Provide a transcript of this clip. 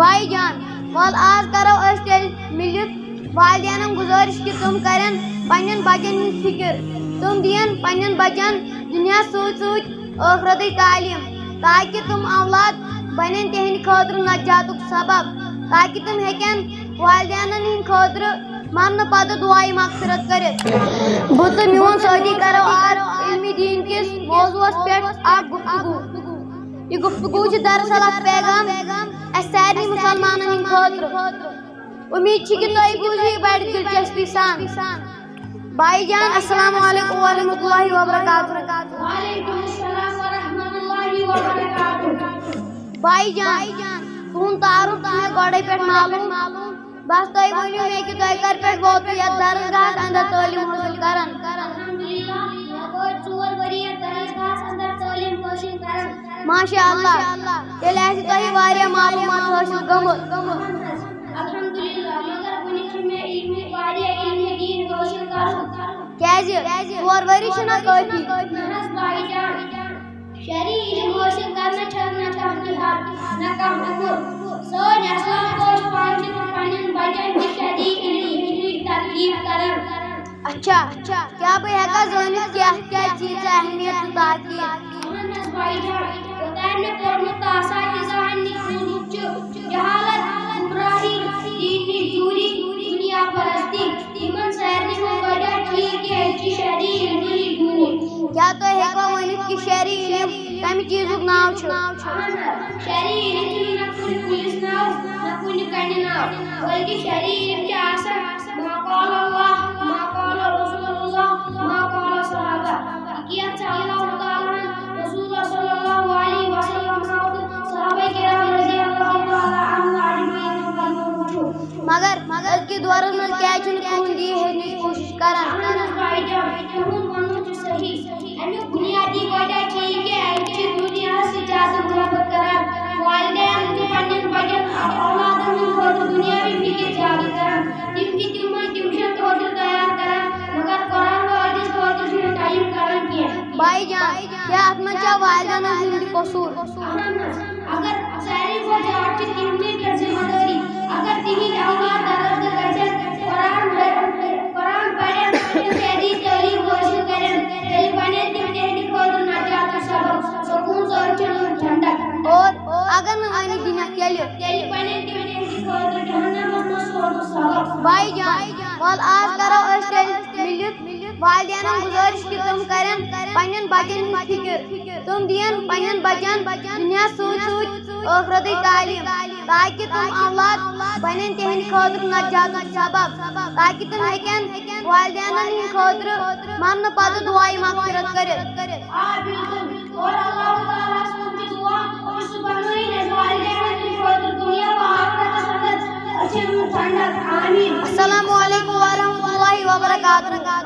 by جان ول آز کرو اس تیل ملت والدین گزارش کہ تم کرن پنن بچن ہن فکر تم دین پنن بچن دنیا سوچ سوچ آخرت تعلیم تاکہ تم اولاد بنن تہند خاطر نجات سبب تاکہ تم ہیکن والدین ہند خاطر مرنے پتہ دعائیں مغفرت کرت بہت میون ساتھی کرو آج علمی دین کس موضوع پہ اک گفتگو یہ گفتگو دراصل اک پیغام اس سارے مسلمانن ہند خاطر امید چھ کہ تھی بوزی بڑ دلچسپی سان بھائی جان السلام علیکم ورحمۃ اللہ وبرکاتہ وعلیکم السلام ورحمۃ اللہ وبرکاتہ بھائی جان تہد تعارف مے گوڑے پہ معلوم بس تھی ونو مے کہ تھی کر پہ ووتو یتھ درسگاہس اندر تعلیم حاصل کران الحمدللہ مے گو 4 ؤری درسگاہس اندر تعلیم حاصل کران ماشاء اللہ تیل آسہ تھی واریاہ معلومات حاصل گمت الحمدللہ مگر ونہ چھ مے واریاہ علم دین حاصل کرن کیازِ 4 ؤری چھنا کافی بھائی جان شرعی علم حاصل کرنا چھنا کانٛہہ حد نہ کانٛہہ عمر سٲنۍ اسلام کوش پان چھِ پننٮ۪ن بچن تہِ شرعی علمٕچ ترغیب کران اچھا کیا بہٕ ہیٚکا زٲنِتھ کیٛاہ چیٖژاہ اہمیت تہٕ تاکیٖد اہن حظ بھائی جان یوٚتانۍ مےٚ پوٚرمُت تہٕ آسان تہِ زانٛہہ نِش چھُ جہالت گمراہی دینٕچ دوٗری دُنیا پرستی یِمن سارنٕے ہُنٛد وجہ چھُ یہِ کہِ أسۍ چھِ شرعی علمٕچ دوٗر کیا تُہۍ ہیٚکوا ؤنِتھ کہ شرعی علم کمہِ چیٖزُک ناو چھُ شرعی علم چھُنہٕ نہ کُنہِ کُلِس ناو نہ کُنہِ کَنہِ ناو بلکہِ شرعی علم چھُ آسان ما قال اللہ ما قال رسول اللہ ما قال صحابہ یہ کینٛہہ چھِ اللہ تعالیٰ ہن رسول صلی اللہ علیہ وسلم صحابہ کرام رضی اللہ تعالیٰ عنہم اجمعین فرمومُت چھُ مگر أزکہِ دورس منٛز کیٛازِ چھُنہٕ کٕہٕنۍ یہِ ہیٚچھنٕچ کوٗشش کران اہن حظ بھائی جان تُہُنٛد وَنُن چھُ صحیح امیُک بُنیٲدی وجہ چھُ یہِ کہِ أسۍ چھِ دُنیاہس سۭتۍ زیادٕ محبت کران والدین چھِ پننٮ۪ن بچن اولادن ہٕنٛدِ خٲطرٕ دُنیاوی فکر زیادٕ کران تِم چھِ تِمن ٹیوٗشن خٲطرٕ تیار کران مگر قرآن و حدیث خٲطرٕ چھُنہٕ ٹایم کران کینٛہہ بھائی جان کیا اتھ منٛز چھا والدینن ہُنٛد قصوٗر اہن حظ اگر ساروی کھۄتہٕ زیادٕ چھِ تِہنٛدے پٮ۪ٹھ ذمہٕ دٲری اگر تِہنٛدۍ اولاد درسگاہ گژھن قرآن پرن شرعی تعلیٖم حٲصِل کرن تیٚلہِ بنن تِم تِہنٛدِ خٲطرٕ نجاتُک سبب سکوٗن ژٲرچن ٹھنڈک اور اگر نہٕ وۄنۍ دِنکھ تیٚلہِ بنن تِم تِہنٛدِ خٲطرٕ جہنمس منٛز سوزنُک سبب بھائی جان ول آز کرو أسۍ تیٚلہِ مِلِتھ والدینن گزارش کہ تم کرن پننٮ۪ن بچن ہٕنٛز فکر تم دین پننٮ۪ن بچن دنیا سوچ سوچ آخرت تعلیم تاکہ تم اولاد بنن تہند خاطر نجاتُک سبب تاکہ تم ہیکن والدینن ہند خاطر مرنے پتہ دعائیں مغفرت کرت بالکل اور اللہ تعالیٰ سُنٛد دعا یُس سُہ بنٲیِن اَسہِ والدینن ہٕنٛدِ خٲطرٕ دُنیا و آخرتس اندر أچھن ہُنٛد ٹھنڈک آمیٖن السلام علیکم ورحمۃ اللہ وبرکاتہ